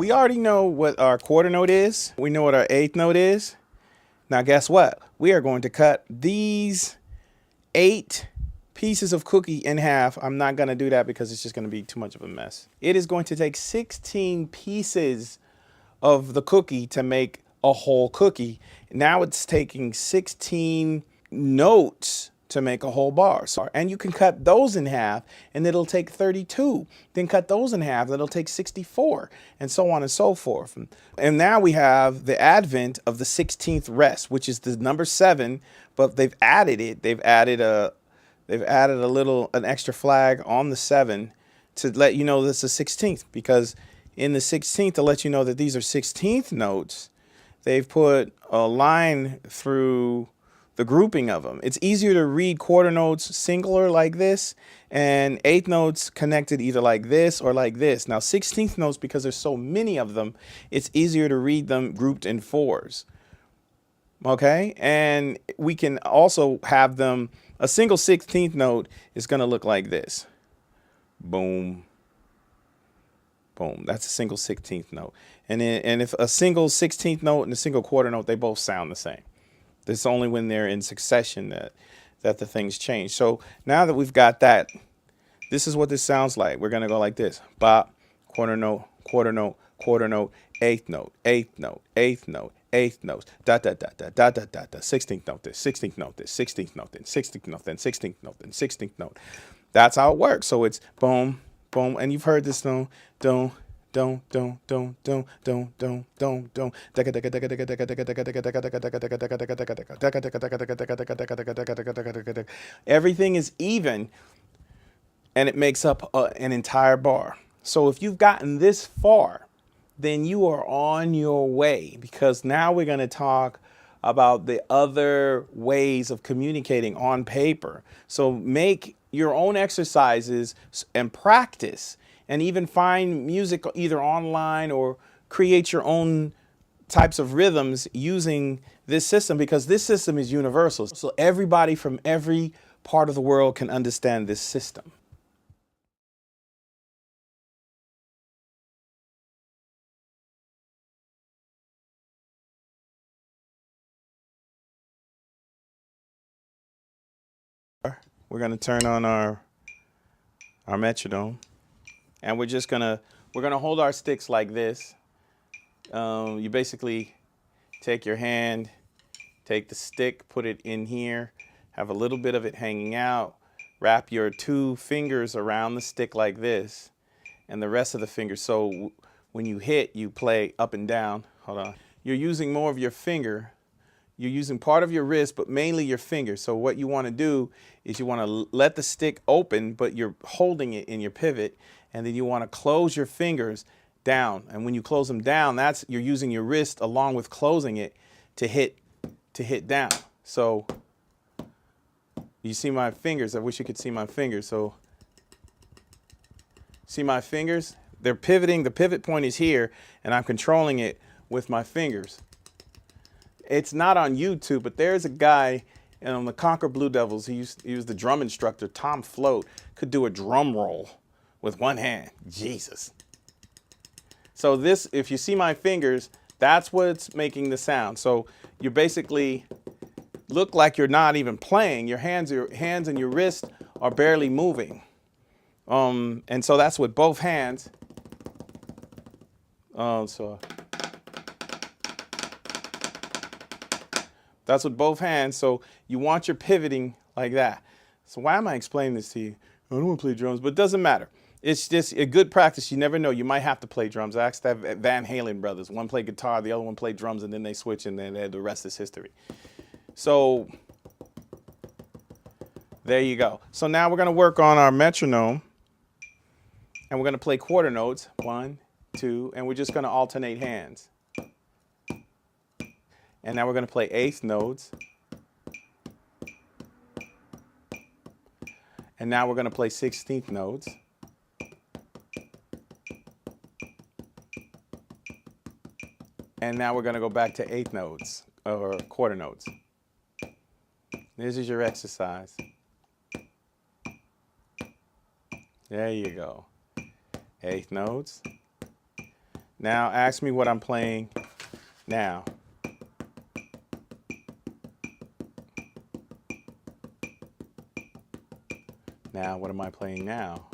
we already know what our quarter note is. We know what our eighth note is. Now guess what? We are going to cut these 8 pieces of cookie in half. I'm not going to do that because it's just going to be too much of a mess. It is going to take 16 pieces of the cookie to make a whole cookie. Now it's taking 16 notes to make a whole bar. So, and you can cut those in half and it'll take 32. Then cut those in half, it'll take 64, and so on and so forth. And now we have the advent of the 16th rest, which is the number 7, but they've added it. They've added an extra flag on the 7 to let you know this is 16th, because in the 16th, to let you know that these are 16th notes, they've put a line through the grouping of them. It's easier to read quarter notes singular like this and eighth notes connected either like this or like this. Now 16th notes, because there's so many of them, it's easier to read them grouped in 4s. Okay, and we can also have them, a single 16th note is going to look like this. Boom. Boom. That's a single 16th note. And if a single 16th note and a single quarter note, they both sound the same. It's only when they're in succession that the things change. So now that we've got that, this is what this sounds like. We're going to go like this. Bop, quarter note, quarter note, quarter note, eighth note, eighth note, eighth note, eighth note, dot, dot, dot, dot, dot, dot, dot, 16th note, this, 16th note, this, 16th note, then 16th note, then 16th note, then 16th note. That's how it works. So it's boom, boom. And you've heard this song, don't. Everything is even, and it makes up an entire bar. So if you've gotten this far, then you are on your way, because now we're going to talk about the other ways of communicating on paper. So make your own exercises and practice, and even find music either online or create your own types of rhythms using this system, because this system is universal. So everybody from every part of the world can understand this system. We're going to turn on our metronome. And we're gonna hold our sticks like this. You basically take your hand, take the stick, put it in here, have a little bit of it hanging out, wrap your 2 fingers around the stick like this, and the rest of the fingers. So when you hit, you play up and down. Hold on. You're using more of your finger. You're using part of your wrist, but mainly your finger. So what you want to do is you want to let the stick open, but you're holding it in your pivot. And then you want to close your fingers down. And when you close them down, you're using your wrist along with closing it to hit down. So you see my fingers. I wish you could see my fingers. So see my fingers? They're pivoting. The pivot point is here, and I'm controlling it with my fingers. It's not on YouTube, but there's a guy on the Conquer Blue Devils. He was the drum instructor. Tom Float could do a drum roll with one hand. Jesus. So this, if you see my fingers, that's what's making the sound. So you basically look like you're not even playing. Your hands and your wrist are barely moving. And so that's with both hands. So that's with both hands. So you want your pivoting like that. So why am I explaining this to you? I don't want to play drums, but it doesn't matter. It's just a good practice. You never know. You might have to play drums. I asked that Van Halen brothers. One played guitar, the other one played drums, and then they switch, and then the rest is history. So there you go. So now we're going to work on our metronome, and we're going to play quarter notes. 1, 2, and we're just going to alternate hands. And now we're going to play eighth notes. And now we're going to play 16th notes. And now we're going to go back to eighth notes, or quarter notes. This is your exercise. There you go. Eighth notes. Now ask me what I'm playing now. Now, what am I playing now?